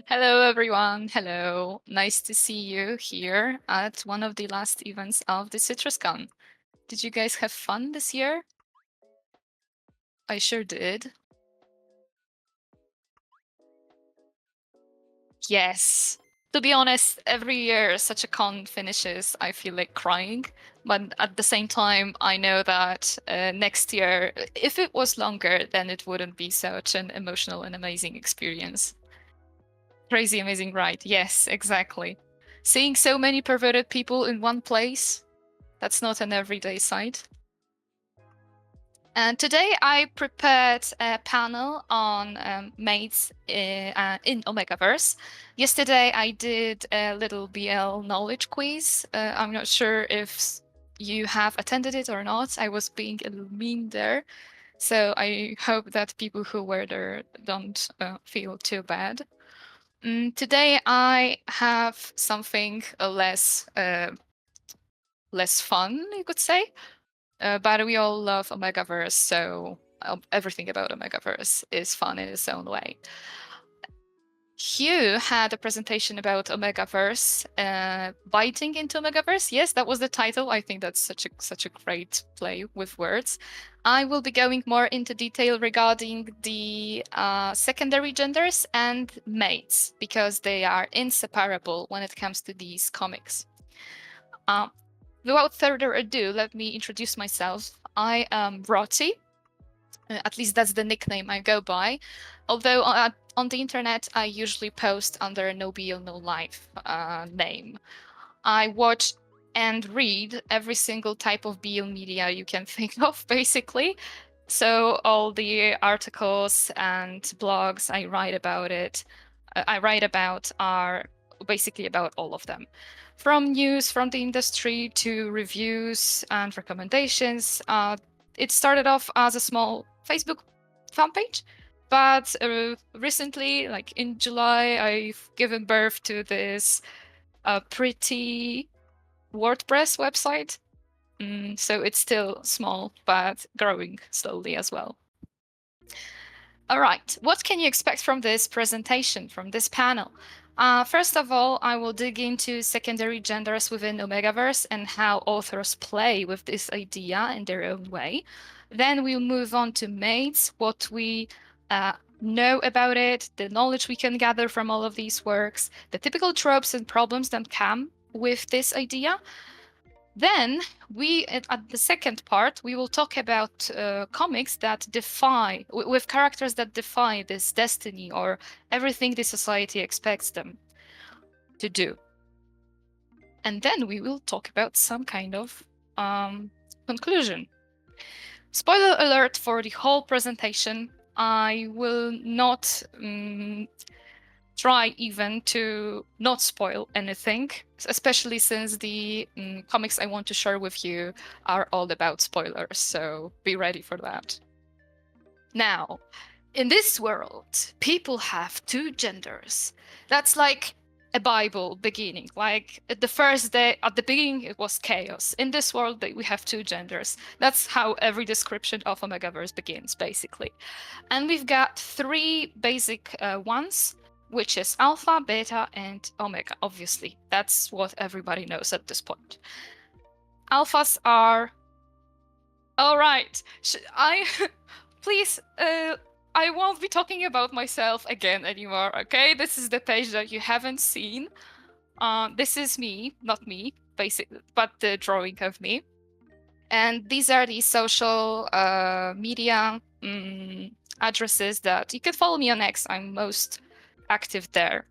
Hello, everyone. Hello. Nice to see you here at one of the last events of the CitrusCon. Did you guys have fun this year? I sure did. Yes. To be honest, every year such a con finishes, I feel like crying. But at the same time, I know that next year, if it was longer, then it wouldn't be such an emotional and amazing experience. Crazy, amazing, right? Yes, exactly. Seeing so many perverted people in one place, that's not an everyday sight. And today I prepared a panel on mates in Omegaverse. Yesterday I did a little BL knowledge quiz. I'm not sure if you have attended it or not. I was being a little mean there. So I hope that people who were there don't feel too bad. Today I have something less fun, you could say. But we all love Omegaverse, so everything about Omegaverse is fun in its own way. Hugh had a presentation about Omegaverse, biting into Omegaverse. Yes, that was the title. I think that's such a great play with words. I will be going more into detail regarding the secondary genders and mates, because they are inseparable when it comes to these comics. Without further ado, let me introduce myself. I am Rotty. At least that's the nickname I go by. Although on the internet, I usually post under No BL No Life name. I watch and read every single type of BL media you can think of, basically. So all the articles and blogs I write about are basically about all of them. From news from the industry to reviews and recommendations. It started off as a small Facebook fan page, but recently, like in July, I've given birth to this pretty WordPress website. So it's still small, but growing slowly as well. All right, what can you expect from this presentation, from this panel? First of all, I will dig into secondary genders within Omegaverse and how authors play with this idea in their own way. Then we'll move on to mates, what we know about it, the knowledge we can gather from all of these works, the typical tropes and problems that come with this idea. Then at the second part, we will talk about comics that defy, with characters that defy this destiny or everything the society expects them to do. And then we will talk about some kind of conclusion. Spoiler alert for the whole presentation. I will not try even to not spoil anything, especially since the comics I want to share with you are all about spoilers, so be ready for that. Now, in this world, people have two genders. That's like a Bible beginning. Like the first day, at the beginning, it was chaos. In this world, we have two genders. That's how every description of Omegaverse begins, basically. And we've got three basic ones, which is alpha, beta, and omega, obviously. That's what everybody knows at this point. Alphas are... All right. Please, I won't be talking about myself again anymore, okay? This is the page that you haven't seen. This is me, not me, basically, but the drawing of me. And these are the social media addresses that you can follow me on X. I'm most active there.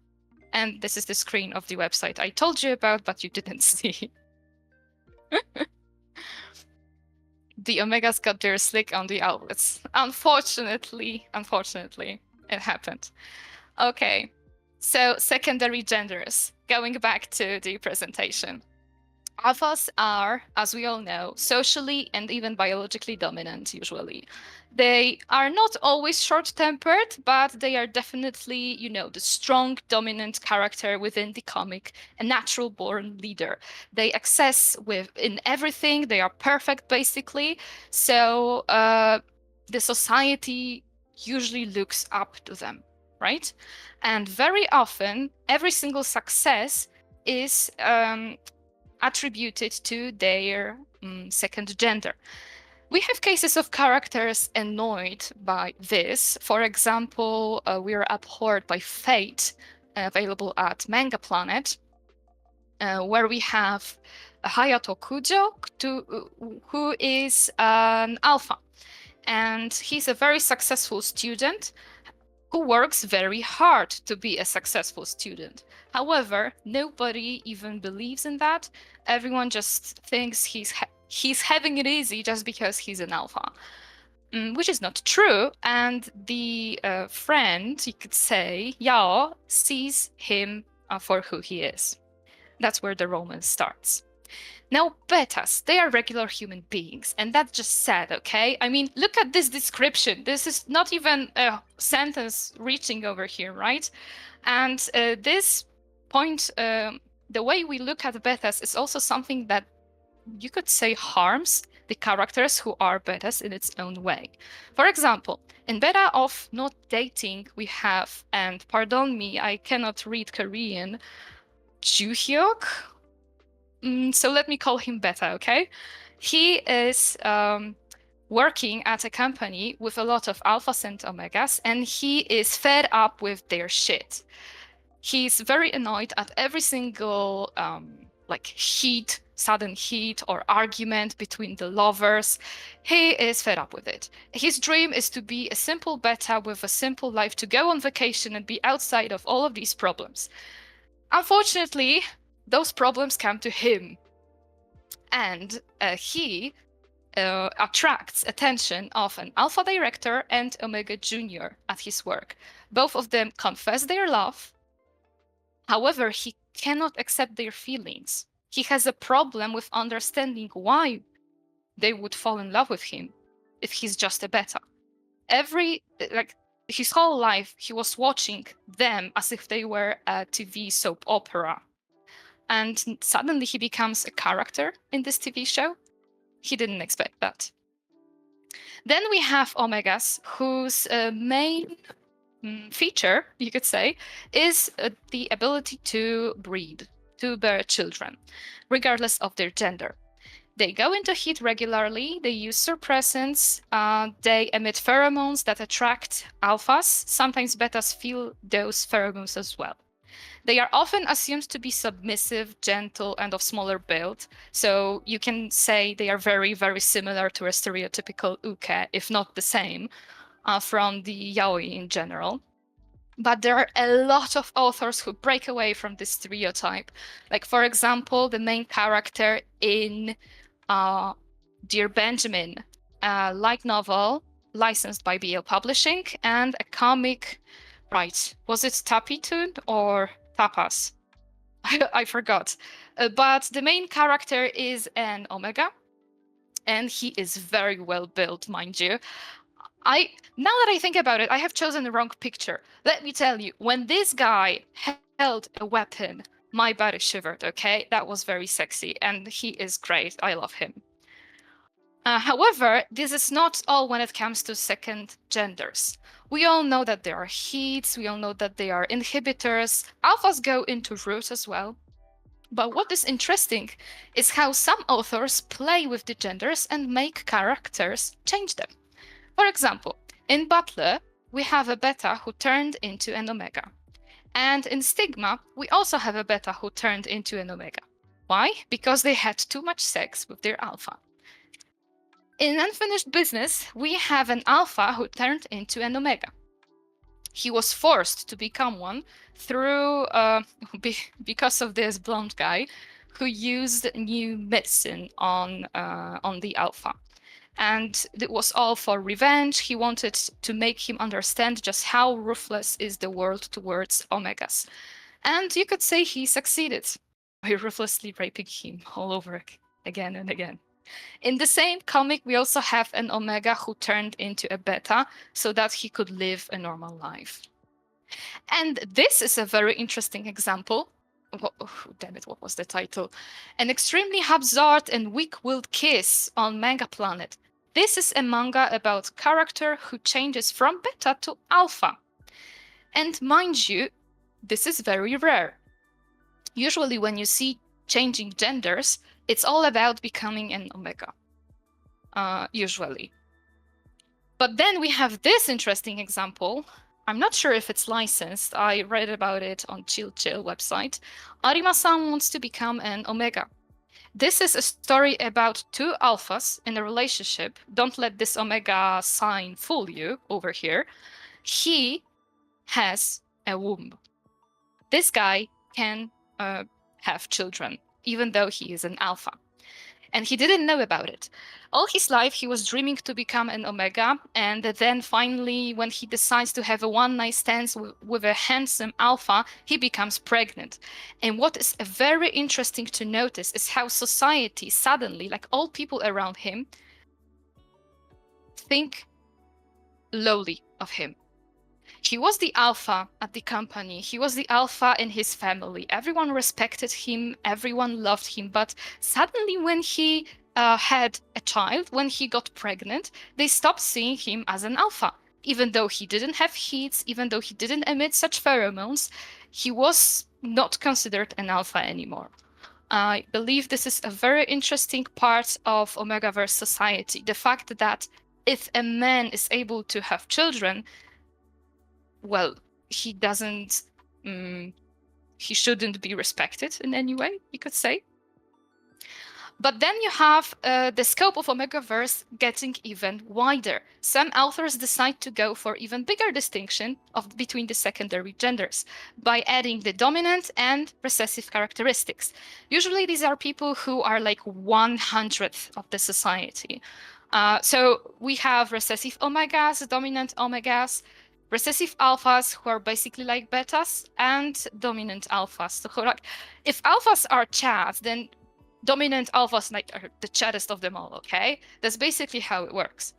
And this is the screen of the website I told you about, but you didn't see. The Omegas got their slick on the outlets. Unfortunately, it happened. Okay, so secondary genders. Going back to the presentation. Alphas are, as we all know, socially and even biologically dominant, usually. They are not always short-tempered, but they are definitely, the strong, dominant character within the comic, a natural-born leader. They excess in everything. They are perfect, basically. So the society usually looks up to them. right? And very often, every single success is attributed to their second gender. We have cases of characters annoyed by this. For example, we are abhorred by Fate, available at Manga Planet, where we have Hayato Kujo, who is an alpha. And he's a very successful student who works very hard to be a successful student. However, nobody even believes in that. Everyone just thinks he's having it easy just because he's an alpha, which is not true. And the friend, you could say, Yao, sees him for who he is. That's where the romance starts. Now, betas, they are regular human beings, and that's just sad, okay? I mean, look at this description. This is not even a sentence reaching over here, right? And this point, the way we look at betas is also something that you could say harms the characters who are betas in its own way. For example, in beta of Not Dating, we have, and pardon me, I cannot read Korean, Juhyuk. So let me call him Beta, okay? He is working at a company with a lot of alphas and omegas, and he is fed up with their shit. He's very annoyed at every single like sudden heat or argument between the lovers. He is fed up with it. His dream is to be a simple beta with a simple life, to go on vacation and be outside of all of these problems. Unfortunately, those problems come to him, and he attracts attention of an alpha director and omega junior at his work. Both of them confess their love. However, he cannot accept their feelings. He has a problem with understanding why they would fall in love with him if he's just a beta. His whole life, he was watching them as if they were a TV soap opera. And suddenly he becomes a character in this TV show. He didn't expect that. Then we have omegas, whose main feature, you could say, is the ability to breed, to bear children, regardless of their gender. They go into heat regularly, they use suppressants, they emit pheromones that attract alphas. Sometimes betas feel those pheromones as well. They are often assumed to be submissive, gentle, and of smaller build. So you can say they are very, very similar to a stereotypical uke, if not the same, from the yaoi in general. But there are a lot of authors who break away from this stereotype. Like, for example, the main character in Dear Benjamin, a light novel licensed by BL Publishing, and a comic, right, was it Tapitoon or Tapas? I forgot. But the main character is an omega, and he is very well built, mind you. Now that I think about it, I have chosen the wrong picture. Let me tell you, when this guy held a weapon, my body shivered, okay? That was very sexy, and he is great. I love him. However, this is not all when it comes to second genders. We all know that there are heats, we all know that they are inhibitors. Alphas go into root as well. But what is interesting is how some authors play with the genders and make characters change them. For example, in Butler, we have a beta who turned into an omega. And in Stigma, we also have a beta who turned into an omega. Why? Because they had too much sex with their alpha. In Unfinished Business, we have an alpha who turned into an omega. He was forced to become one through because of this blonde guy who used new medicine on the alpha. And it was all for revenge. He wanted to make him understand just how ruthless is the world towards omegas. And you could say he succeeded by ruthlessly raping him all over again and again. In the same comic, we also have an omega who turned into a beta so that he could live a normal life. And this is a very interesting example. Damn it, what was the title? An extremely absurd and weak-willed kiss on Manga Planet. This is a manga about character who changes from beta to alpha. And mind you, this is very rare. Usually when you see changing genders, it's all about becoming an omega, usually. But then we have this interesting example. I'm not sure if it's licensed. I read about it on Chill website. Arima-san wants to become an omega. This is a story about two alphas in a relationship. Don't let this omega sign fool you over here. He has a womb. This guy can have children, even though he is an alpha. And he didn't know about it. All his life, he was dreaming to become an omega. And then finally, when he decides to have a one-night stand with a handsome alpha, he becomes pregnant. And what is very interesting to notice is how society suddenly, like all people around him, think lowly of him. He was the alpha at the company. He was the alpha in his family. Everyone respected him. Everyone loved him. But suddenly when he had a child, when he got pregnant, they stopped seeing him as an alpha. Even though he didn't have heats, even though he didn't emit such pheromones, he was not considered an alpha anymore. I believe this is a very interesting part of omegaverse society. The fact that if a man is able to have children, well, he doesn't, he shouldn't be respected in any way, you could say. But then you have the scope of omegaverse getting even wider. Some authors decide to go for even bigger distinction between the secondary genders by adding the dominant and recessive characteristics. Usually these are people who are like 1/100th of the society. So we have recessive omegas, dominant omegas, recessive alphas who are basically like betas, and dominant alphas. So like, if alphas are chads, then dominant alphas like are the chaddest of them all, okay? That's basically how it works.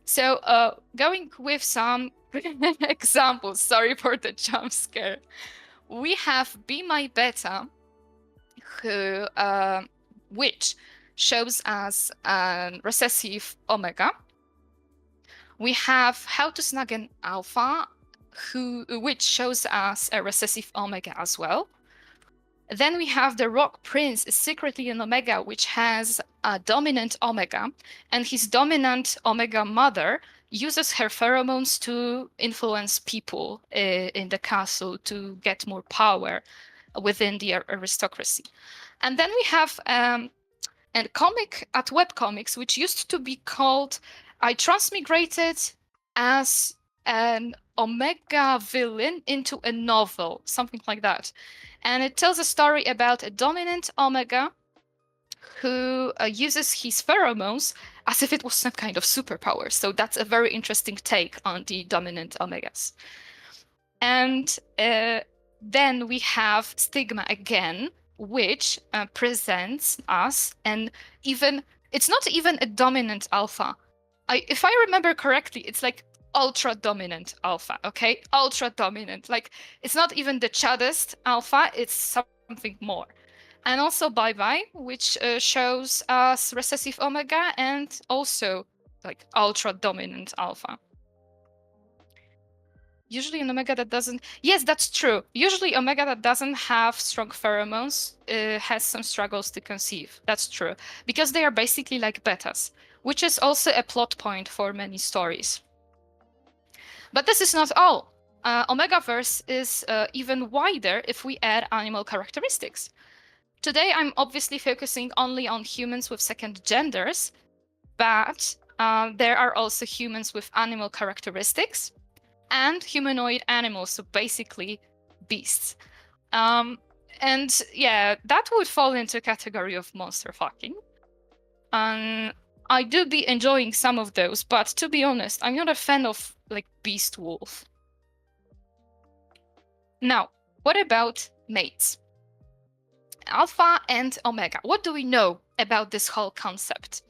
So going with some examples, sorry for the jump scare. We have Be My Beta, who, which shows as a recessive omega. We have How to Snag an Alpha, which shows us a recessive omega as well. Then we have the Rock Prince is secretly an omega, which has a dominant omega, and his dominant omega mother uses her pheromones to influence people in the castle to get more power within the aristocracy. And then we have a comic at webcomics, which used to be called I transmigrated as an omega villain into a novel, something like that. And it tells a story about a dominant omega who uses his pheromones as if it was some kind of superpower. So that's a very interesting take on the dominant omegas. And then we have Stigma again, which presents us, and even it's not even a dominant alpha. If I remember correctly, it's like ultra dominant alpha, okay? Ultra dominant. Like, it's not even the chaddest alpha, it's something more. And also Bye Bye, which shows us recessive omega and also like ultra dominant alpha. Usually an omega that doesn't... Yes, that's true. Usually omega that doesn't have strong pheromones has some struggles to conceive. That's true. Because they are basically like betas, which is also a plot point for many stories. But this is not all. Omegaverse is even wider if we add animal characteristics. Today, I'm obviously focusing only on humans with second genders, but there are also humans with animal characteristics and humanoid animals, so basically beasts. And yeah, that would fall into a category of monster fucking. I do be enjoying some of those, but to be honest, I'm not a fan of like beast wolf. Now, what about mates? Alpha and omega. What do we know about this whole concept?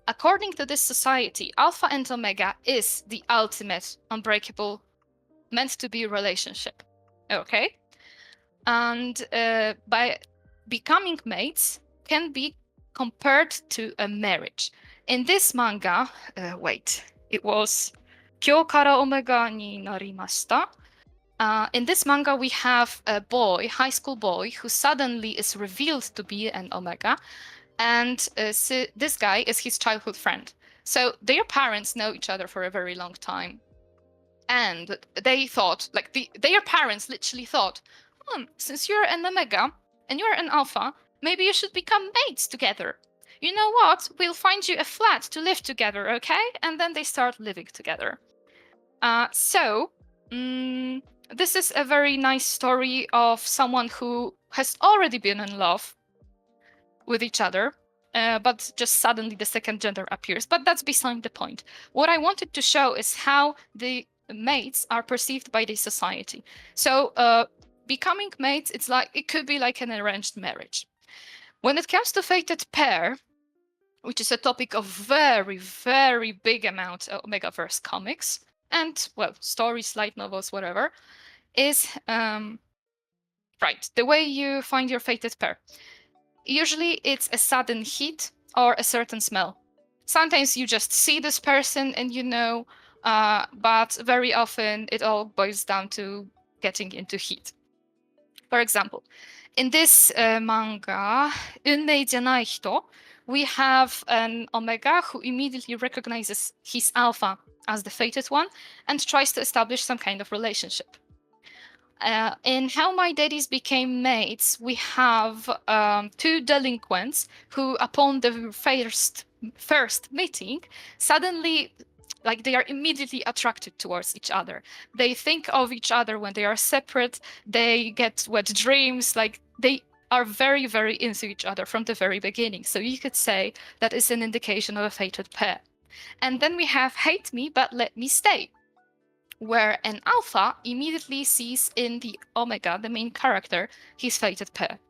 According to this society, alpha and omega is the ultimate unbreakable, meant to be relationship. Okay? And by becoming mates can be compared to a marriage. In this manga, it was Kyo kara omega ni narimashita. In this manga, we have a boy, high school boy, who suddenly is revealed to be an omega, and this guy is his childhood friend. So their parents know each other for a very long time, and they thought, like their parents literally thought, since you're an omega and you're an alpha, maybe you should become mates together. You know what? We'll find you a flat to live together, okay? And then they start living together. This is a very nice story of someone who has already been in love with each other, but just suddenly the second gender appears. But that's beside the point. What I wanted to show is how the mates are perceived by the society. So becoming mates, it could be like an arranged marriage. When it comes to fated pair, which is a topic of very, very big amount of omegaverse comics, and, well, stories, light novels, whatever, is right, the way you find your fated pair. Usually it's a sudden heat or a certain smell. Sometimes you just see this person and you know, but very often it all boils down to getting into heat. For example, in this manga, Unmei Janai Hito, we have an omega who immediately recognizes his alpha as the fated one and tries to establish some kind of relationship. In How My Daddies Became Mates, we have two delinquents who, upon the first meeting, suddenly, like, they are immediately attracted towards each other. They think of each other when they are separate. They get wet dreams. Like, they are very, very into each other from the very beginning. So you could say that is an indication of a fated pair. And then we have Hate Me But Let Me Stay, where an alpha immediately sees in the omega, the main character, his fated pair.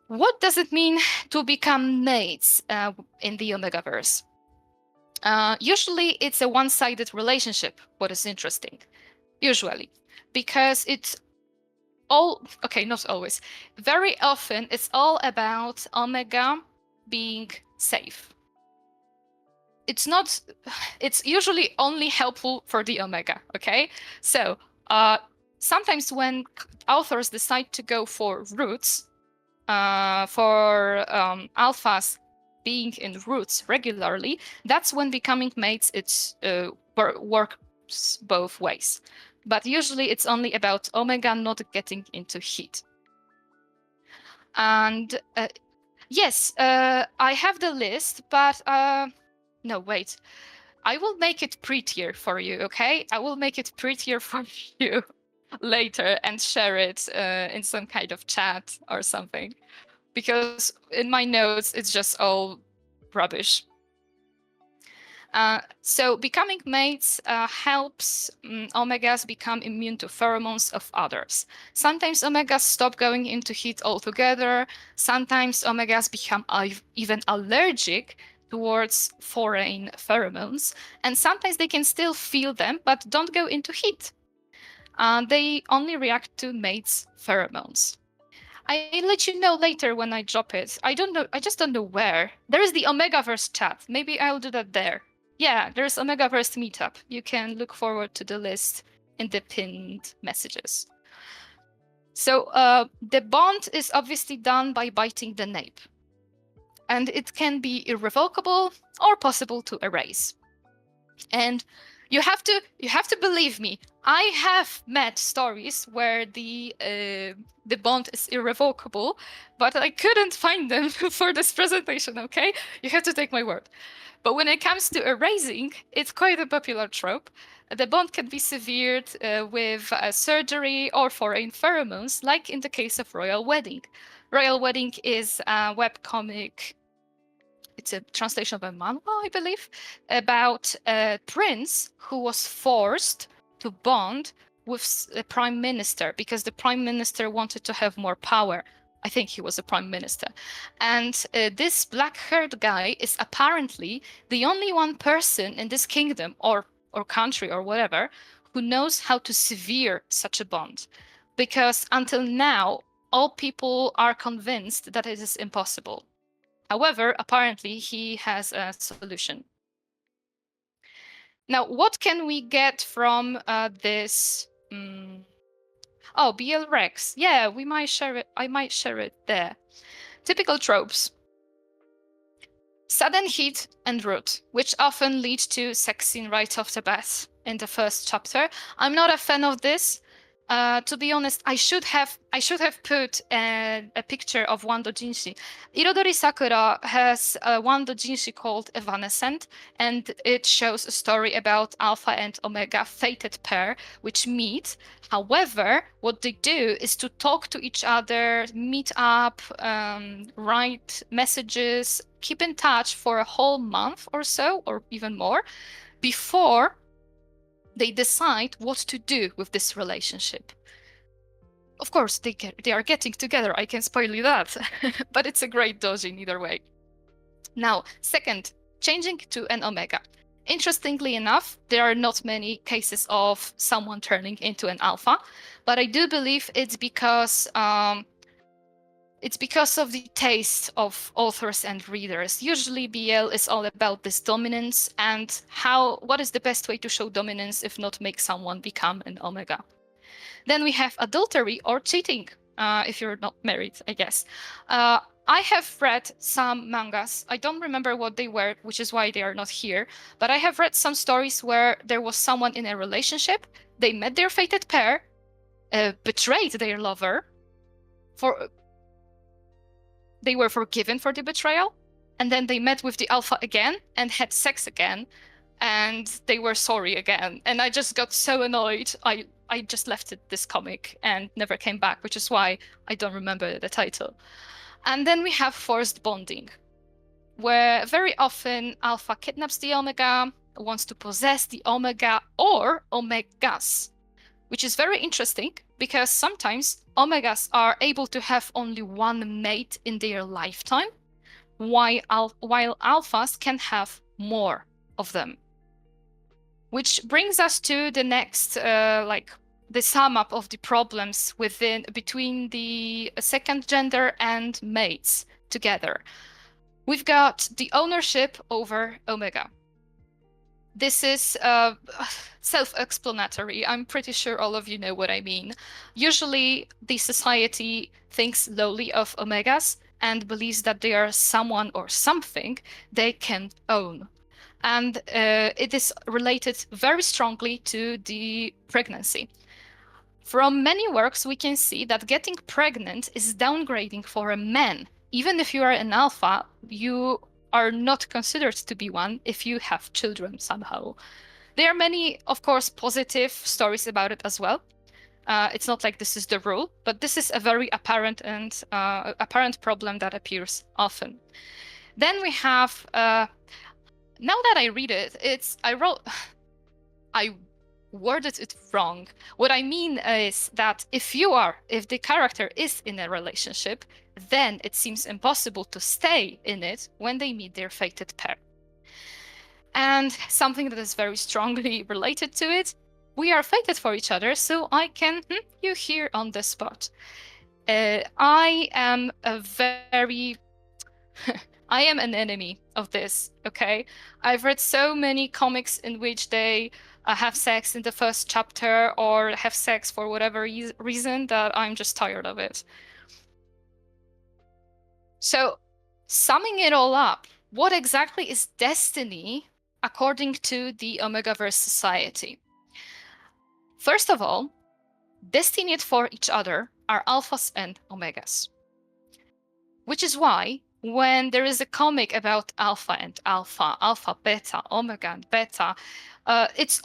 What does it mean to become mates in the omegaverse? Usually it's a one-sided relationship, what is interesting. Usually. Because it's not always. Very often it's all about omega being safe. It's usually only helpful for the omega, okay? So sometimes when authors decide to go for roots, for alphas being in roots regularly, that's when becoming mates works both ways. But usually it's only about omega not getting into heat. And yes, I have the list, but no, wait. I will make it prettier for you, okay? I will make it prettier for you later and share it in some kind of chat or something. Because in my notes, it's just all rubbish. So becoming mates helps omegas become immune to pheromones of others. Sometimes omegas stop going into heat altogether. Sometimes omegas become even allergic towards foreign pheromones. And sometimes they can still feel them, but don't go into heat. They only react to mates' pheromones. I'll let you know later when I drop it. I don't know. I just don't know where. There is the Omegaverse chat. Maybe I'll do that there. Yeah, there's Omegaverse meetup. You can look forward to the list in the pinned messages. So the bond is obviously done by biting the nape. And it can be irrevocable or possible to erase. And you have to believe me. I have met stories where the bond is irrevocable, but I couldn't find them for this presentation, okay? You have to take my word. But when it comes to erasing, it's quite a popular trope. The bond can be severed with surgery or foreign pheromones, like in the case of Royal Wedding. Royal Wedding is a webcomic. It's a translation of a manhwa, I believe, about a prince who was forced to bond with the prime minister because the prime minister wanted to have more power. I think he was a prime minister. And this black-haired guy is apparently the only one person in this kingdom or country or whatever who knows how to sever such a bond. Because until now, all people are convinced that it is impossible. However, apparently he has a solution. Now, what can we get from this? Oh, BL Rex. Yeah, we might share it. I might share it there. Typical tropes. Sudden heat and root, which often lead to sex scene right off the bat in the first chapter. I'm not a fan of this. To be honest, I should have put a picture of one doujinshi. Irodori Sakura has one doujinshi called Evanescent, and it shows a story about Alpha and Omega fated pair which meet. However, what they do is to talk to each other, meet up, write messages, keep in touch for a whole month or so, or even more, before they decide what to do with this relationship. Of course, they are getting together. I can spoil you that, but it's a great doujin either way. Now, second, changing to an omega. Interestingly enough, there are not many cases of someone turning into an alpha, but I do believe it's because of the taste of authors and readers. Usually BL is all about this dominance and what is the best way to show dominance if not make someone become an omega. Then we have adultery or cheating, if you're not married, I guess. I have read some mangas. I don't remember what they were, which is why they are not here. But I have read some stories where there was someone in a relationship. They met their fated pair, betrayed their lover. They were forgiven for the betrayal. And then they met with the alpha again and had sex again. And they were sorry again. And I just got so annoyed. I just left this comic and never came back, which is why I don't remember the title. And then we have forced bonding, where very often Alpha kidnaps the Omega, wants to possess the Omega or Omegas, which is very interesting because sometimes Omegas are able to have only one mate in their lifetime, while Alphas can have more of them. Which brings us to the next, the sum up of the problems between the second gender and mates together. We've got the ownership over Omega. This is self-explanatory. I'm pretty sure all of you know what I mean. Usually, the society thinks lowly of Omegas and believes that they are someone or something they can own. And it is related very strongly to the pregnancy. From many works, we can see that getting pregnant is downgrading for a man. Even if you are an alpha, you are not considered to be one if you have children somehow. There are many, of course, positive stories about it as well. It's not like this is the rule, but this is a very apparent problem that appears often. Then we have now that I read it, I worded it wrong. What I mean is that if the character is in a relationship, then it seems impossible to stay in it when they meet their fated pair. And something that is very strongly related to it, we are fated for each other, so I can you here on the spot. I am I am an enemy of this, okay? I've read so many comics in which they have sex in the first chapter or have sex for whatever reason that I'm just tired of it. So, summing it all up, what exactly is destiny according to the omegaverse society? First of all, destined for each other are alphas and omegas. Which is why when there is a comic about alpha and alpha, alpha, beta, omega and beta, it's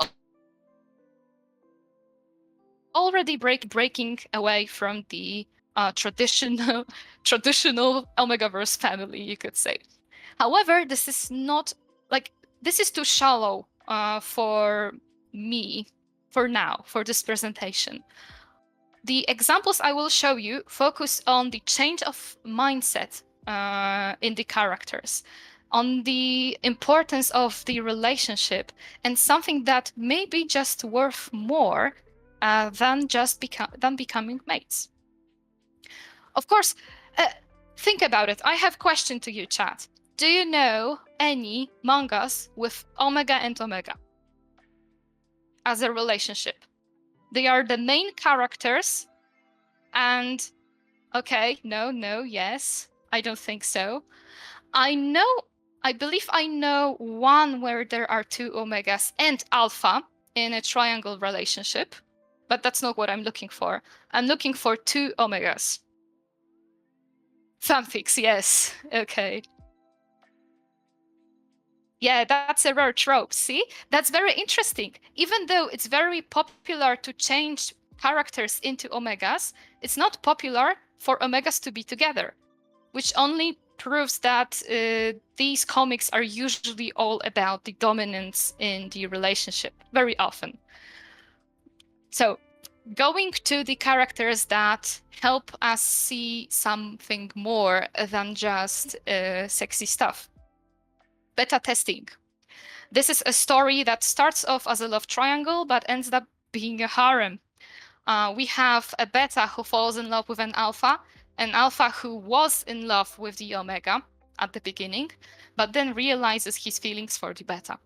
already breaking away from the traditional omegaverse family, you could say. However, this is not this is too shallow for me for now, for this presentation. The examples I will show you focus on the change of mindset in the characters, on the importance of the relationship, and something that may be just worth more than becoming mates. Of course, think about it. I have a question to you, chat. Do you know any mangas with omega and omega? as a relationship. They are the main characters, and okay, no, yes, I don't think so. I believe I know one where there are two omegas and alpha in a triangle relationship, but that's not what I'm looking for. I'm looking for two omegas. Fanfics, yes. Okay. Yeah, that's a rare trope. See? That's very interesting. Even though it's very popular to change characters into omegas, it's not popular for omegas to be together, which only proves that these comics are usually all about the dominance in the relationship, very often. So, going to the characters that help us see something more than just sexy stuff. Beta testing. This is a story that starts off as a love triangle, but ends up being a harem. We have a beta who falls in love with an alpha who was in love with the omega at the beginning, but then realizes his feelings for the beta.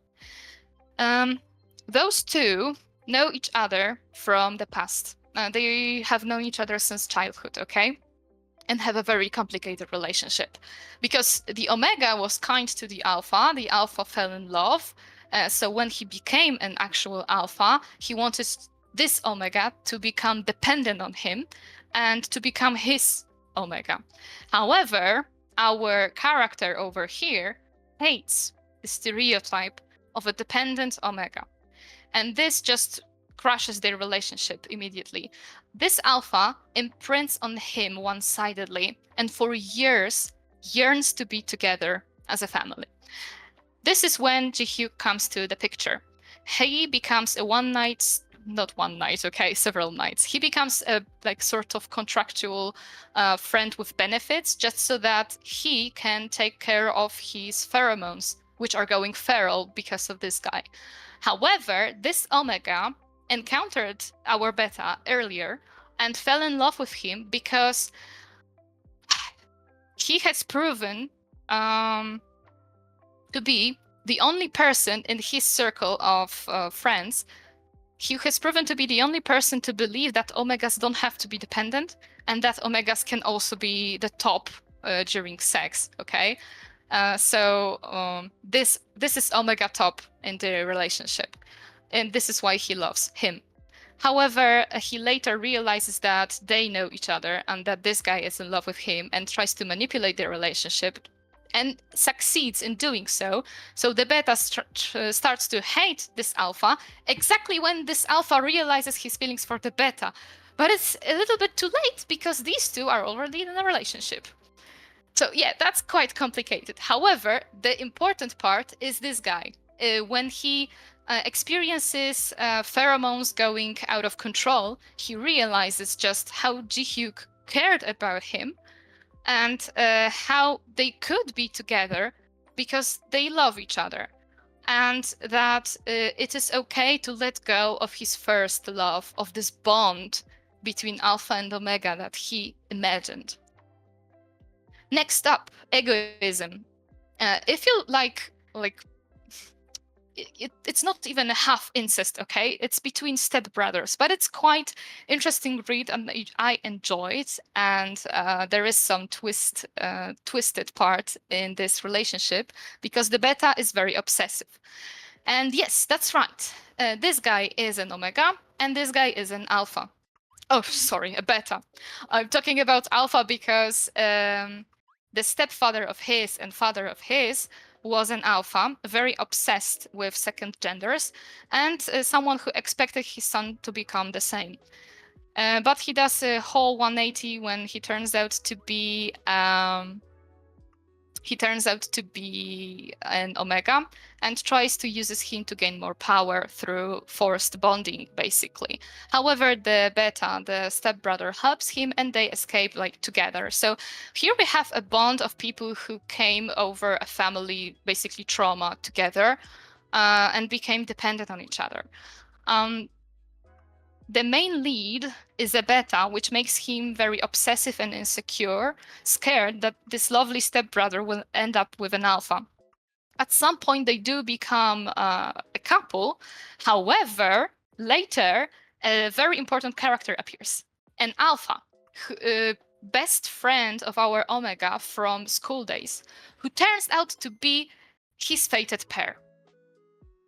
Those two know each other from the past. They have known each other since childhood, okay? And have a very complicated relationship. Because the omega was kind to the alpha fell in love. So when he became an actual alpha, he wanted this omega to become dependent on him and to become his omega. However, our character over here hates the stereotype of a dependent omega. And this just crushes their relationship immediately. This alpha imprints on him one-sidedly and for years yearns to be together as a family. This is when Ji-hyuk comes to the picture. He becomes a several nights. He becomes a sort of contractual friend with benefits just so that he can take care of his pheromones, which are going feral because of this guy. However, this omega encountered our beta earlier and fell in love with him because he has proven to be the only person in his circle of friends. He has proven to be the only person to believe that omegas don't have to be dependent and that omegas can also be the top during sex, okay? So this is omega top in the relationship. And this is why he loves him. However, he later realizes that they know each other and that this guy is in love with him and tries to manipulate their relationship and succeeds in doing so. So the beta starts to hate this alpha exactly when this alpha realizes his feelings for the beta. But it's a little bit too late because these two are already in a relationship. So yeah, that's quite complicated. However, the important part is this guy. When he experiences pheromones going out of control, he realizes just how Ji-hyuk cared about him and how they could be together because they love each other. And that it is okay to let go of his first love, of this bond between Alpha and Omega that he imagined. Next up, egoism. If you like it's not even a half incest, okay? It's between stepbrothers, but it's quite interesting read, and I enjoy it. And there is some twisted part in this relationship because the beta is very obsessive. And yes, that's right. This guy is an omega, and this guy is an alpha. Oh, sorry, a beta. I'm talking about alpha because the stepfather of his and father of his was an alpha, very obsessed with second genders, and someone who expected his son to become the same. But he does a whole 180 when he turns out to be an omega and tries to use him to gain more power through forced bonding, basically. However, the beta, the stepbrother, helps him and they escape together. So here we have a bond of people who came over a family, basically trauma together, and became dependent on each other. The main lead is a beta, which makes him very obsessive and insecure, scared that this lovely stepbrother will end up with an alpha. At some point, they do become a couple. However, Later, a very important character appears, an alpha, best friend of our Omega from school days, who turns out to be his fated pair.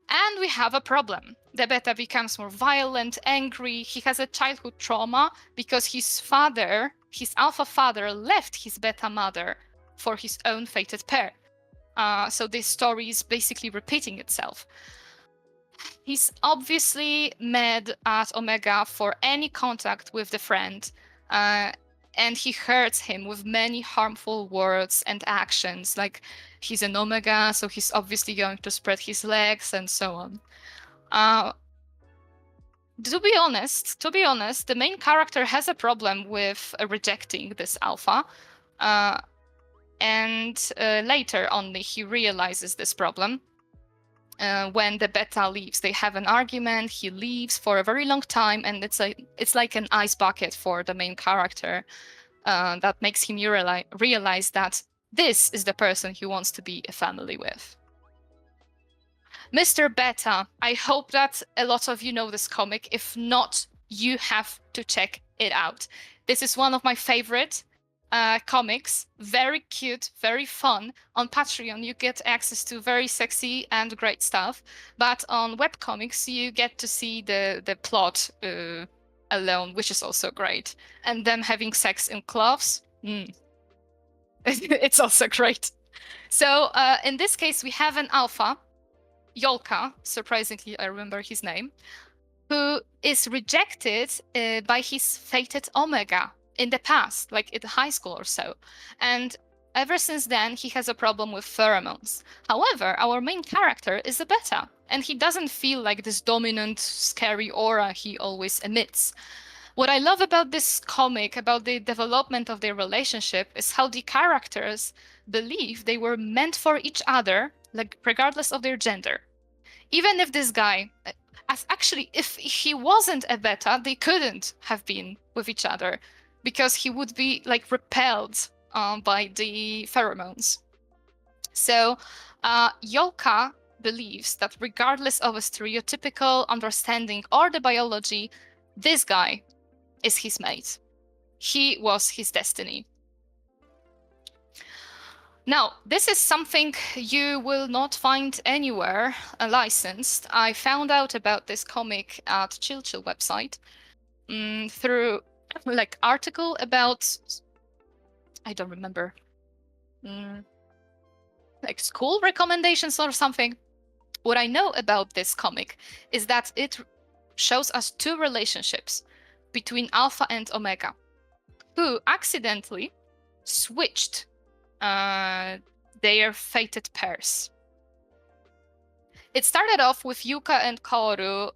And we have a problem. The beta becomes more violent, angry. He has a childhood trauma because his father, his alpha father, left his beta mother for his own fated pair. So this story is basically repeating itself. He's obviously mad at Omega for any contact with the friend, and he hurts him with many harmful words and actions, like he's an Omega, so he's obviously going to spread his legs and so on. To be honest, the main character has a problem with rejecting this alpha, and later only he realizes this problem. When the beta leaves, they have an argument. He leaves for a very long time, and it's like an ice bucket for the main character that makes him realize that this is the person he wants to be a family with. Mr. Beta, I hope that a lot of you know this comic. If not, you have to check it out. This is one of my favorite comics. Very cute, very fun. On Patreon, you get access to very sexy and great stuff. But on webcomics, you get to see the plot alone, which is also great. And them having sex in cloths. It's also great. So in this case, we have an alpha, Yolka, surprisingly, I remember his name, who is rejected by his fated Omega in the past, like in high school or so. And ever since then, he has a problem with pheromones. However, our main character is a beta, and he doesn't feel like this dominant, scary aura he always emits. What I love about this comic, about the development of their relationship, is how the characters believe they were meant for each other, like regardless of their gender. Even if this guy, actually, if he wasn't a beta, they couldn't have been with each other because he would be like repelled by the pheromones. So Yolka believes that regardless of a stereotypical understanding or the biology, this guy is his mate. He was his destiny. Now, this is something you will not find anywhere licensed. I found out about this comic at Chill website through like article about, I don't remember, like school recommendations or something. What I know about this comic is that it shows us two relationships between Alpha and Omega, who accidentally switched their fated pairs. It started off with Yuka and Kaoru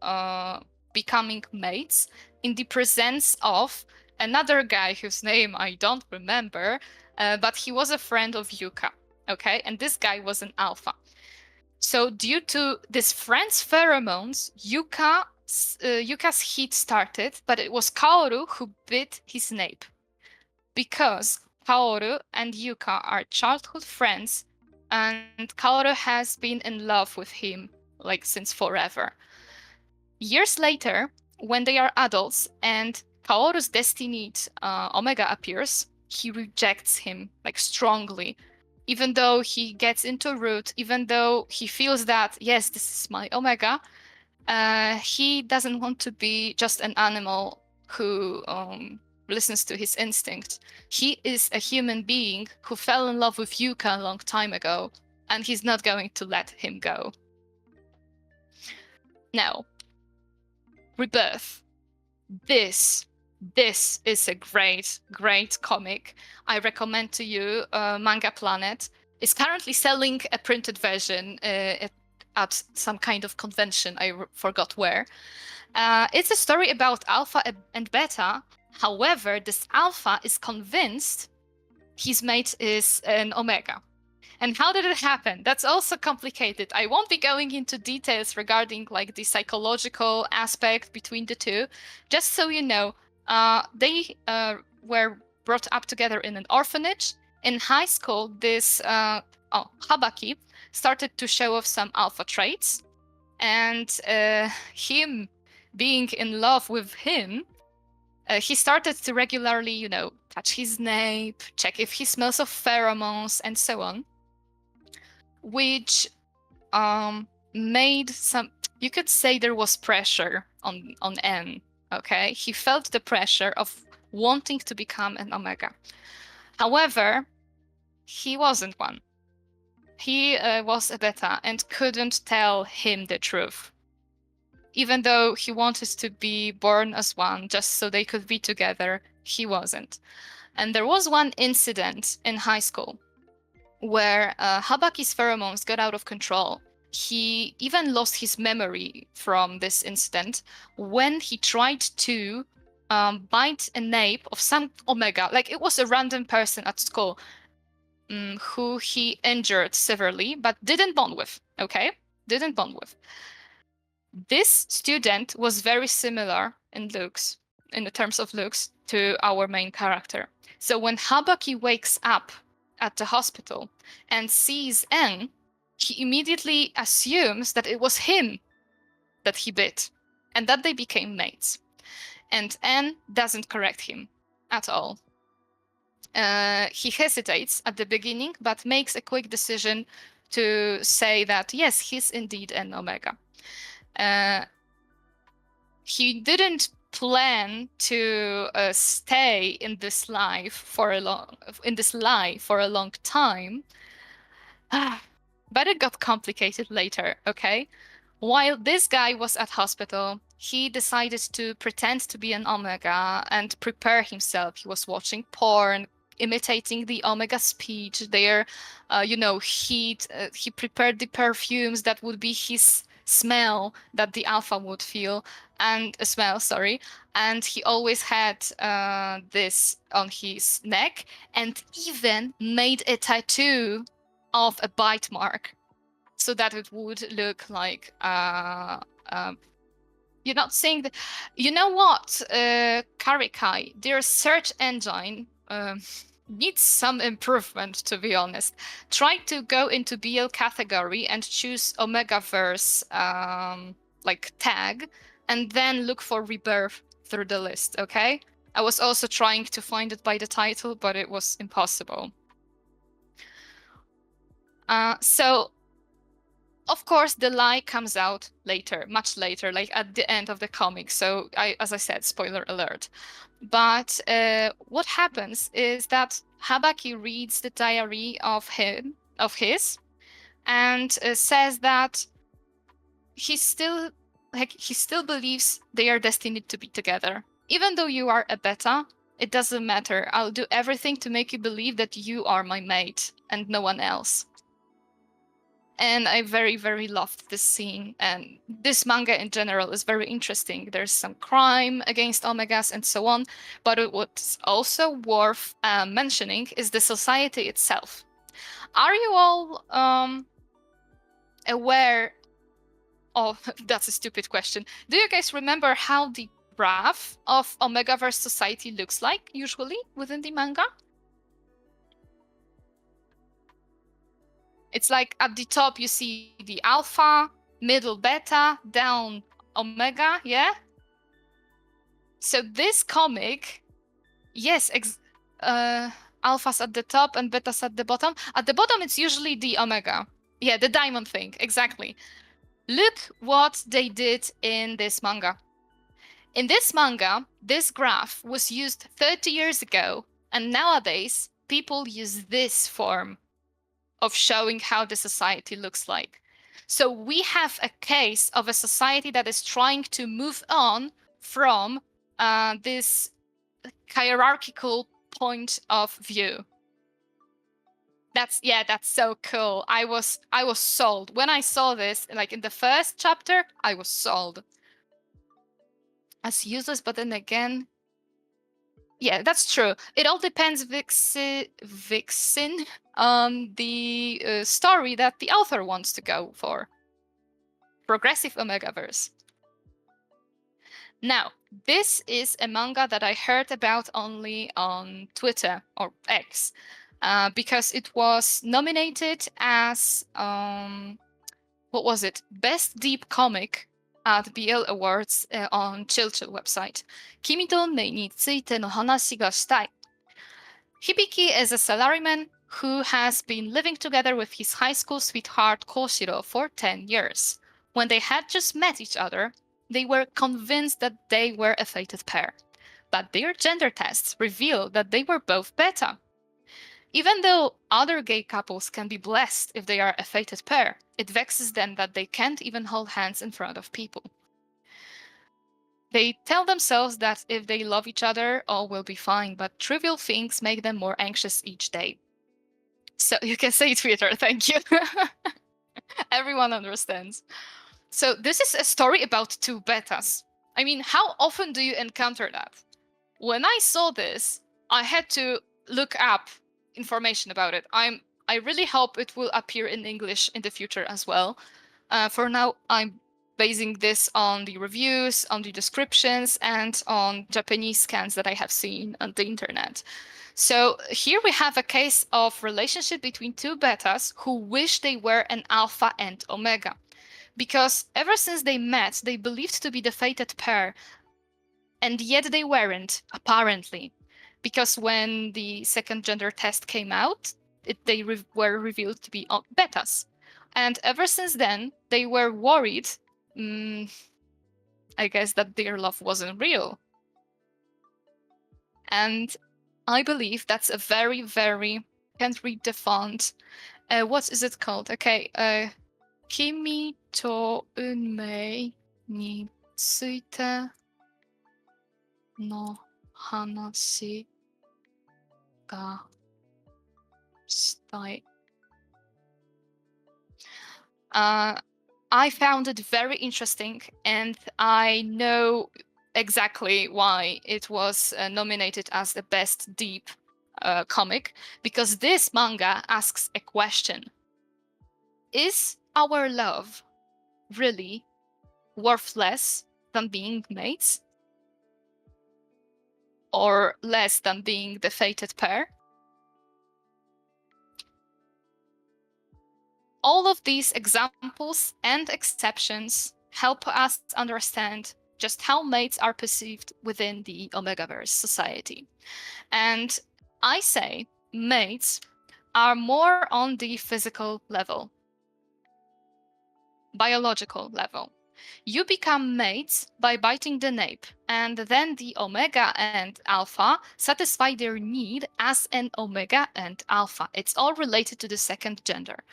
becoming mates in the presence of another guy whose name I don't remember, but he was a friend of Yuka, okay? And this guy was an alpha. So due to this friend's pheromones, Yuka's heat started, but it was Kaoru who bit his nape. Because Kaoru and Yuka are childhood friends, and Kaoru has been in love with him like since forever. Years later, when they are adults and Kaoru's destined Omega appears, he rejects him like strongly. Even though he gets into root, even though he feels that, yes, this is my Omega, he doesn't want to be just an animal who listens to his instinct. He is a human being who fell in love with Yuka a long time ago, and he's not going to let him go. Now, Rebirth. This is a great comic. I recommend to you Manga Planet. Is currently selling a printed version at some kind of convention. I forgot where. It's a story about Alpha and Beta. However, this Alpha is convinced his mate is an Omega. And how did it happen? That's also complicated. I won't be going into details regarding like the psychological aspect between the two. Just so you know, they were brought up together in an orphanage. In high school, this Habaki started to show off some alpha traits, and him being in love with him, he started to regularly, touch his nape, check if he smells of pheromones, and so on, which made some. You could say there was pressure on N. Okay, he felt the pressure of wanting to become an Omega. However, he wasn't one. He was a beta and couldn't tell him the truth. Even though he wanted to be born as one just so they could be together, he wasn't. And there was one incident in high school where Habaki's pheromones got out of control. He even lost his memory from this incident when he tried to bite a nape of some Omega. Like, it was a random person at school who he injured severely, but didn't bond with, okay? Didn't bond with. This student was very similar in looks, in the terms of looks, to our main character. So when Habaki wakes up at the hospital and sees N, he immediately assumes that it was him that he bit and that they became mates. And N doesn't correct him at all. He hesitates at the beginning, but makes a quick decision to say that, yes, he's indeed an Omega. He didn't plan to stay in this life for a long time, but it got complicated later. Okay, while this guy was at hospital, he decided to pretend to be an Omega and prepare himself. He was watching porn, imitating the Omega speech, their heat. He prepared the perfumes that would be his smell that the Alpha would feel and smell, sorry. And he always had this on his neck, and even made a tattoo of a bite mark so that it would look like you're not saying that. You know what, Karikai, their search engine needs some improvement, to be honest. Try to go into BL category and choose omegaverse tag, and then look for rebirth through the list, okay? I was also trying to find it by the title, but it was impossible. So, of course, the lie comes out later, much later, like at the end of the comic. So, as I said, spoiler alert. But what happens is that Habaki reads the diary of his, and says that he still believes they are destined to be together. Even though you are a beta, it doesn't matter. I'll do everything to make you believe that you are my mate and no one else. And I very, very loved this scene. And this manga in general is very interesting. There's some crime against Omegas and so on. But what's also worth mentioning is the society itself. Are you all aware of... That's a stupid question. Do you guys remember how the graph of Omegaverse society looks like, usually, within the manga? It's like at the top you see the alpha, middle beta, down omega, yeah? So this comic, yes, alpha's at the top and beta's at the bottom. At the bottom it's usually the omega. Yeah, the diamond thing, exactly. Look what they did in this manga. In this manga, this graph was used 30 years ago, and nowadays people use this form of showing how the society looks like. So we have a case of a society that is trying to move on from this hierarchical point of view. That's so cool. I was sold. When I saw this, like in the first chapter, I was sold. As useless, but then again, yeah, that's true. It all depends, Vixen, on the story that the author wants to go for. Progressive Omegaverse. Now, this is a manga that I heard about only on Twitter or X, because it was nominated as what was it? Best Deep Comic at BL Awards on Chilchill website. 君と運命についての話がしたい. Hibiki is a salaryman who has been living together with his high school sweetheart Koshiro for 10 years. When they had just met each other, they were convinced that they were a fated pair. But their gender tests revealed that they were both beta. Even though other gay couples can be blessed if they are a fated pair, it vexes them that they can't even hold hands in front of people. They tell themselves that if they love each other, all will be fine, but trivial things make them more anxious each day. So you can say Twitter, thank you. Everyone understands. So this is a story about two betas. I mean, how often do you encounter that? When I saw this, I had to look up information about it. I really hope it will appear in English in the future as well. For now, I'm basing this on the reviews, on the descriptions, and on Japanese scans that I have seen on the internet. So here we have a case of relationship between two betas who wish they were an alpha and omega. Because ever since they met, they believed to be the fated pair, and yet they weren't, apparently. Because when the second gender test came out, they were revealed to be betas. And ever since then, they were worried, I guess, that their love wasn't real. And I believe that's a very, very, can't read the font. What is it called? Okay, Kimi to unmei ni tsuite no hanashi ga shitai. I found it very interesting, and I know exactly why it was nominated as the best deep comic, because this manga asks a question. Is our love really worth less than being mates? Or less than being the fated pair? All of these examples and exceptions help us understand just how mates are perceived within the omegaverse society. And I say mates are more on the physical level, biological level. You become mates by biting the nape, and then the omega and alpha satisfy their need as an omega and alpha. It's all related to the second gender.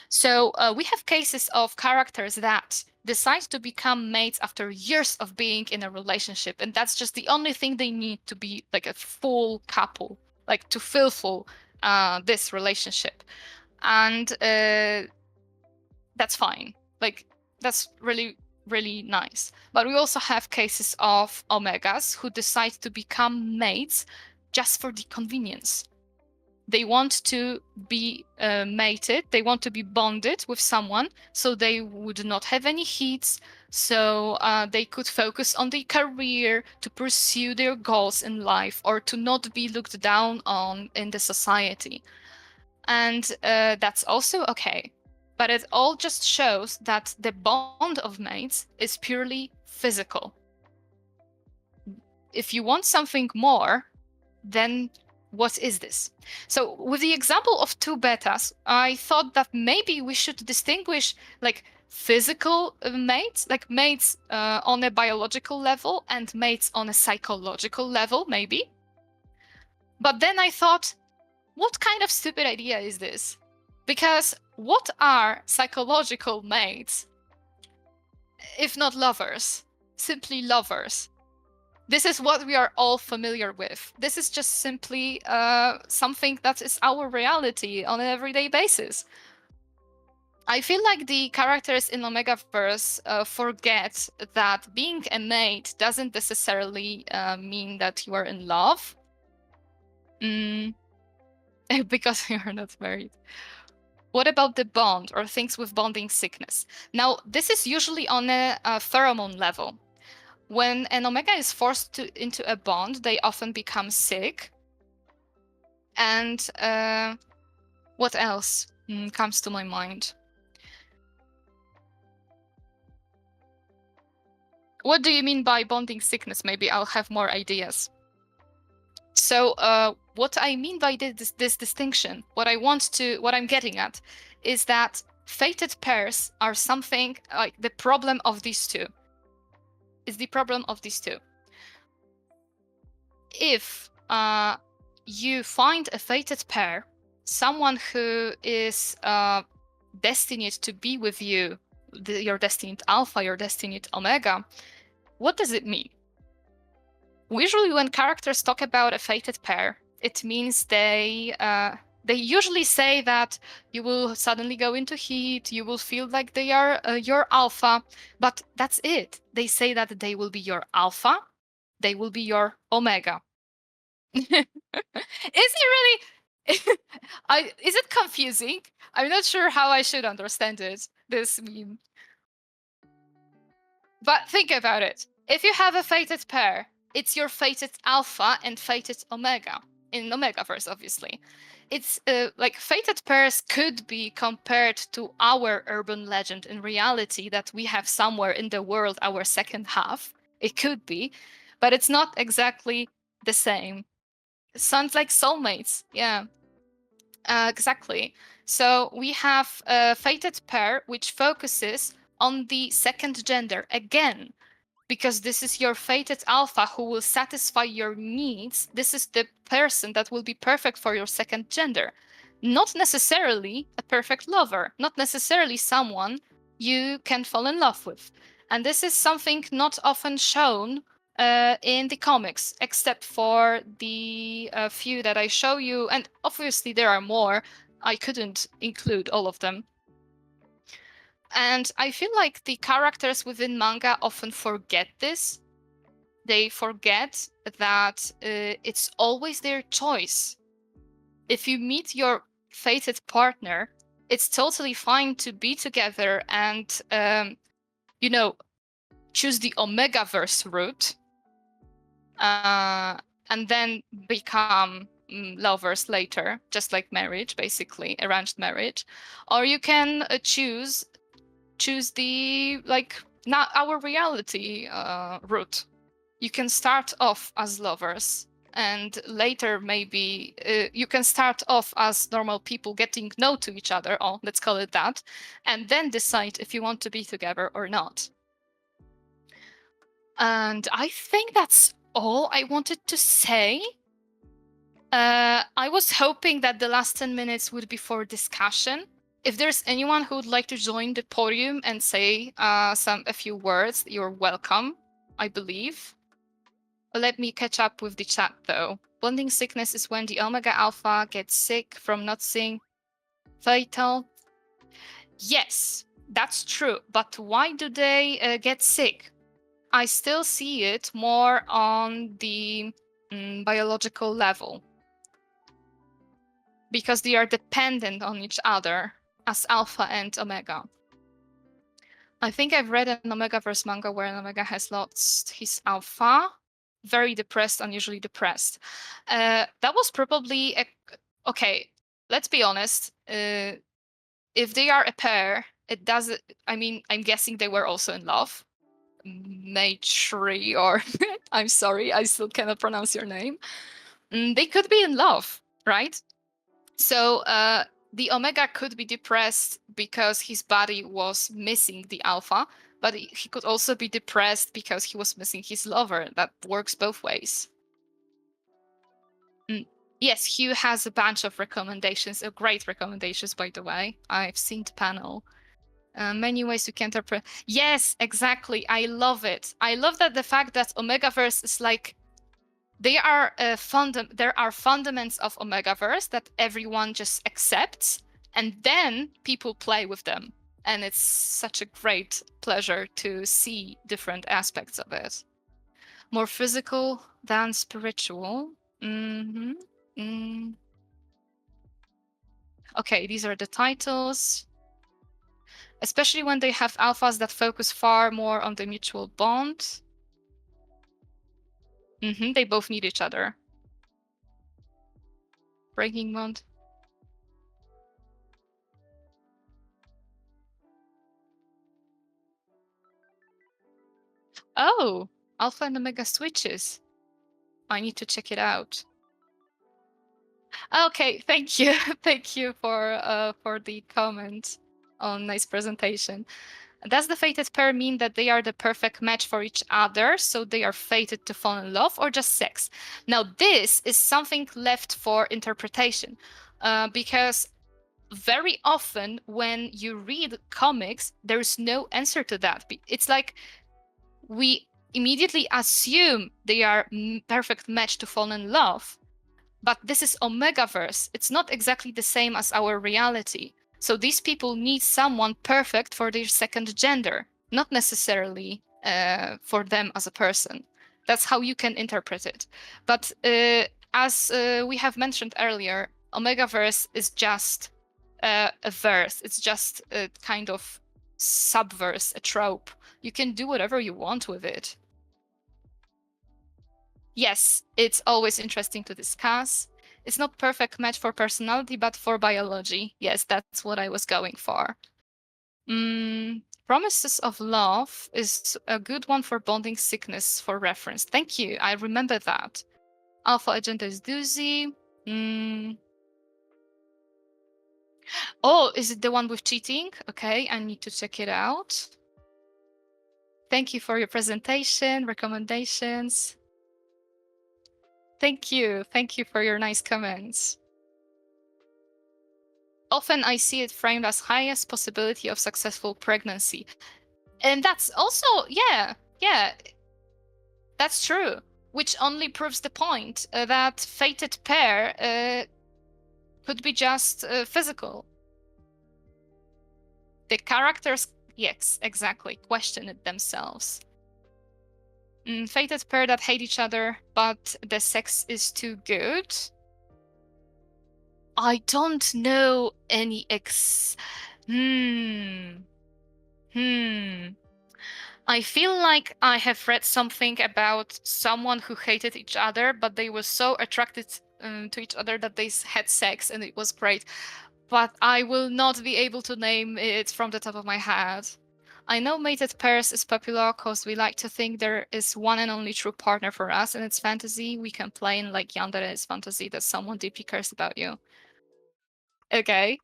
So we have cases of characters that decide to become mates after years of being in a relationship, and that's just the only thing they need to be like a full couple, like to fulfill this relationship. And that's fine. Like, that's really, really nice. But we also have cases of omegas who decide to become mates just for the convenience. They want to be mated, they want to be bonded with someone, so they would not have any heats, so they could focus on their career, to pursue their goals in life, or to not be looked down on in the society. And that's also okay. But it all just shows that the bond of mates is purely physical. If you want something more, then what is this? So with the example of two betas, I thought that maybe we should distinguish like physical mates, like mates on a biological level and mates on a psychological level, maybe. But then I thought, what kind of stupid idea is this? Because what are psychological mates if not lovers? Simply lovers. This is what we are all familiar with. This is just simply something that is our reality on an everyday basis. I feel like the characters in omegaverse forget that being a mate doesn't necessarily mean that you are in love. Because you're not married. What about the bond or things with bonding sickness? Now, this is usually on a pheromone level. When an omega is forced into a bond, they often become sick. And what else comes to my mind? what do you mean by bonding sickness? Maybe I'll have more ideas. So what I mean by this distinction, what I'm getting at, is that fated pairs are something like the problem of these two. Is the problem of these two. If you find a fated pair, someone who is destined to be with you, your destined alpha, your destined omega, what does it mean? Usually when characters talk about a fated pair, it means they usually say that you will suddenly go into heat, you will feel like they are your alpha, but that's it. They say that they will be your alpha, they will be your omega. Is it really is it confusing? I'm not sure how I should understand it, this meme. But think about it. If you have a fated pair, it's your fated alpha and fated omega. In omegaverse, obviously. It's like fated pairs could be compared to our urban legend in reality that we have somewhere in the world our second half. It could be, but it's not exactly the same. It sounds like soulmates, yeah. Exactly. So we have a fated pair which focuses on the second gender again, because this is your fated alpha who will satisfy your needs. This is the person that will be perfect for your second gender. Not necessarily a perfect lover, not necessarily someone you can fall in love with. And this is something not often shown in the comics, except for the few that I show you. And obviously there are more. I couldn't include all of them. And I feel like the characters within manga often forget this. They forget that it's always their choice. If you meet your fated partner, it's totally fine to be together and, choose the omegaverse route and then become lovers later, just like marriage, basically, arranged marriage. Or you can choose the not our reality route. You can start off as lovers and later maybe you can start off as normal people getting know to each other, oh, let's call it that, and then decide if you want to be together or not. And I think that's all I wanted to say. I was hoping that the last 10 minutes would be for discussion. If there's anyone who would like to join the podium and say a few words, you're welcome, I believe. Let me catch up with the chat though. Bonding sickness is when the omega alpha gets sick from not seeing fatal. Yes, that's true. But why do they get sick? I still see it more on the biological level, because they are dependent on each other as alpha and omega. I think I've read an omegaverse manga where an omega has lost his alpha. Very depressed, unusually depressed. That was probably okay. Let's be honest. If they are a pair, it doesn't. I mean, I'm guessing they were also in love. Maitri, or I'm sorry, I still cannot pronounce your name. They could be in love, right? So the omega could be depressed because his body was missing the alpha, but he could also be depressed because he was missing his lover. That works both ways. Yes, Hugh has a bunch of recommendations, great recommendations, by the way. I've seen the panel. Many ways you can interpret. Yes, exactly. I love it. I love that the fact that Omegaverse is like, there are fundaments of Omegaverse that everyone just accepts, and then people play with them. And it's such a great pleasure to see different aspects of it. More physical than spiritual. Okay, these are the titles. Especially when they have alphas that focus far more on the mutual bond. They both need each other. Breaking bond. Oh, alpha and omega switches. I need to check it out. Okay, thank you. Thank you for the comment on nice presentation. Does the fated pair mean that they are the perfect match for each other, so they are fated to fall in love, or just sex? Now, this is something left for interpretation, because very often when you read comics, there's no answer to that. It's like we immediately assume they are perfect match to fall in love, but this is omegaverse. It's not exactly the same as our reality. So these people need someone perfect for their second gender, not necessarily for them as a person. That's how you can interpret it. But as we have mentioned earlier, omegaverse is just a verse. It's just a kind of subverse, a trope. You can do whatever you want with it. Yes, it's always interesting to discuss. It's not perfect match for personality, but for biology. Yes, that's what I was going for. Promises of Love is a good one for bonding sickness for reference. Thank you. I remember that. Alpha Agenda is doozy. Oh, is it the one with cheating? Okay, I need to check it out. Thank you for your presentation, recommendations. Thank you. Thank you for your nice comments. Often I see it framed as highest possibility of successful pregnancy. And that's also, yeah, that's true. Which only proves the point that fated pair could be just physical. The characters, yes, exactly, question it themselves. Fated pair that hate each other, but the sex is too good. I don't know any I feel like I have read something about someone who hated each other, but they were so attracted to each other that they had sex, and it was great. But I will not be able to name it from the top of my head. I know mated pairs is popular because we like to think there is one and only true partner for us, and it's fantasy. We can play in like yandere is fantasy that someone deeply cares about you. Okay.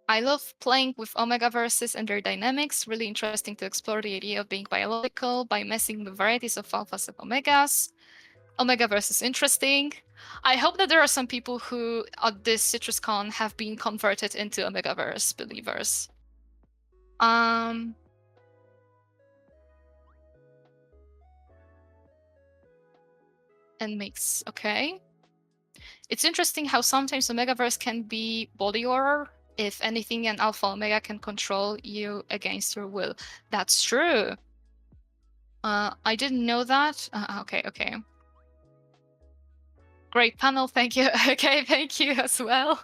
I love playing with omegaverses and their dynamics. Really interesting to explore the idea of being biological by messing with varieties of alphas and omegas. Omegaverse is interesting. I hope that there are some people who at this CitrusCon have been converted into omegaverse believers. And makes okay. It's interesting how sometimes omegaverse can be body horror. If anything, an alpha omega can control you against your will. That's true. I didn't know that. Okay. Great panel, thank you. Okay, thank you as well.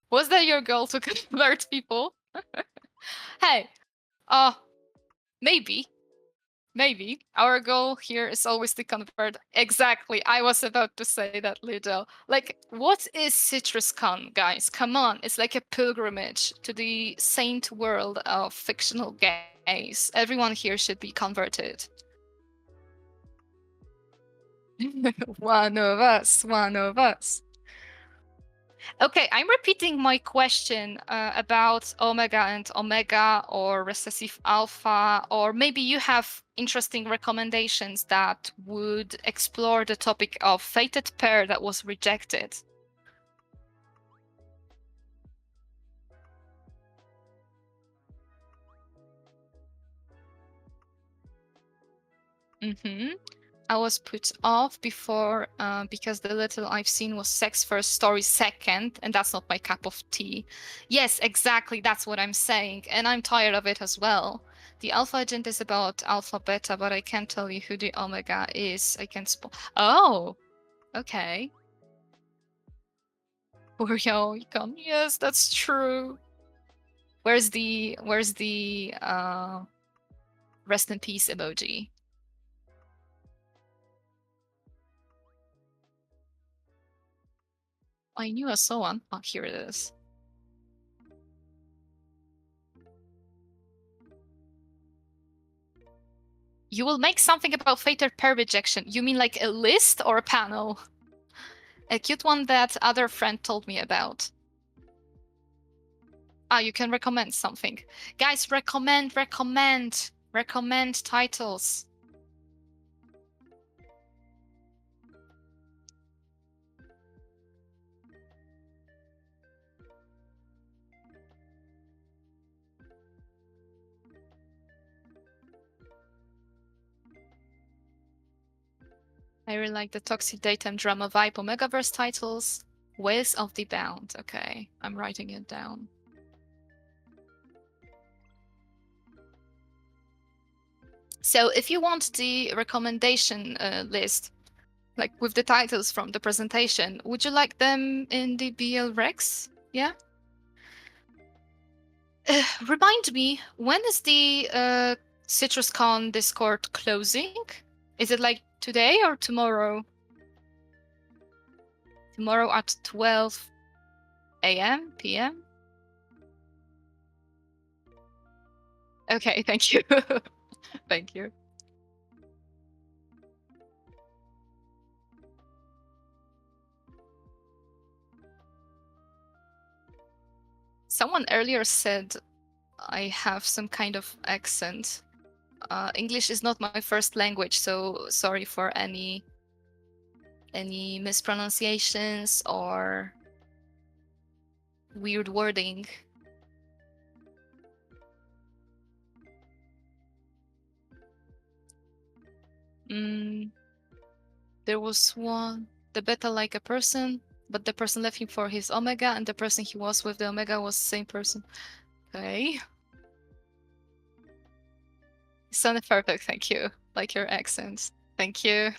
Was that your goal to convert people? Hey, maybe. Our goal here is always to convert. Exactly. I was about to say that, Lido. Like, what is CitrusCon, guys? Come on. It's like a pilgrimage to the saint world of fictional gays. Everyone here should be converted. One of us. Okay, I'm repeating my question about omega and omega or recessive alpha, or maybe you have interesting recommendations that would explore the topic of fated pair that was rejected. I was put off before because the little I've seen was sex first, story second, and that's not my cup of tea. Yes, exactly. That's what I'm saying. And I'm tired of it as well. The alpha agent is about alpha beta, but I can't tell you who the omega is. I can Oh, okay. Yes, that's true. Where's the rest in peace emoji? I knew I saw one. Oh, here it is. You will make something about fatal pair rejection. You mean like a list or a panel? A cute one that other friend told me about. Ah, you can recommend something. Guys, recommend titles. I really like the toxic daytime drama vibe omegaverse titles. Ways of the Bound. Okay, I'm writing it down. So if you want the recommendation list, like with the titles from the presentation, would you like them in the BL Rex? Yeah? Remind me, when is the CitrusCon Discord closing? Is it like today or tomorrow? Tomorrow at 12 a.m. p.m. Okay, thank you. Thank you. Someone earlier said I have some kind of accent. English is not my first language, so sorry for any mispronunciations or weird wording. There was one, the beta like a person, but the person left him for his omega, and the person he was with the omega was the same person. Okay. Sounded perfect, thank you. Like your accent. Thank you.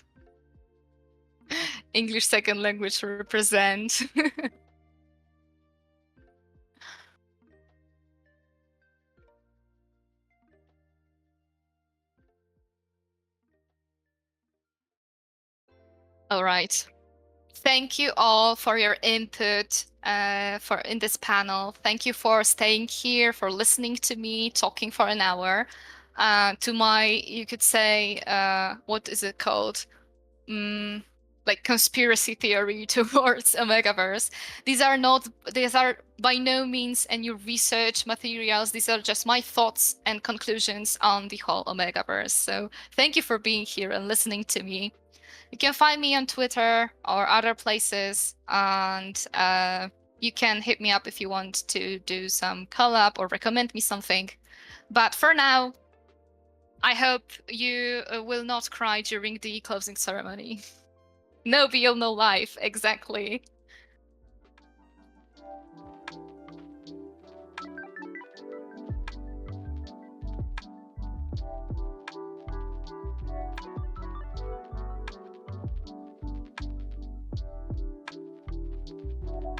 English second language represent. All right. Thank you all for your input in this panel. Thank you for staying here, for listening to me talking for an hour. To my, you could say, what is it called? Like conspiracy theory towards omegaverse. These are by no means any research materials. These are just my thoughts and conclusions on the whole omegaverse. So thank you for being here and listening to me. You can find me on Twitter or other places, and you can hit me up if you want to do some collab or recommend me something. But for now, I hope you will not cry during the closing ceremony. No BL, no life, exactly.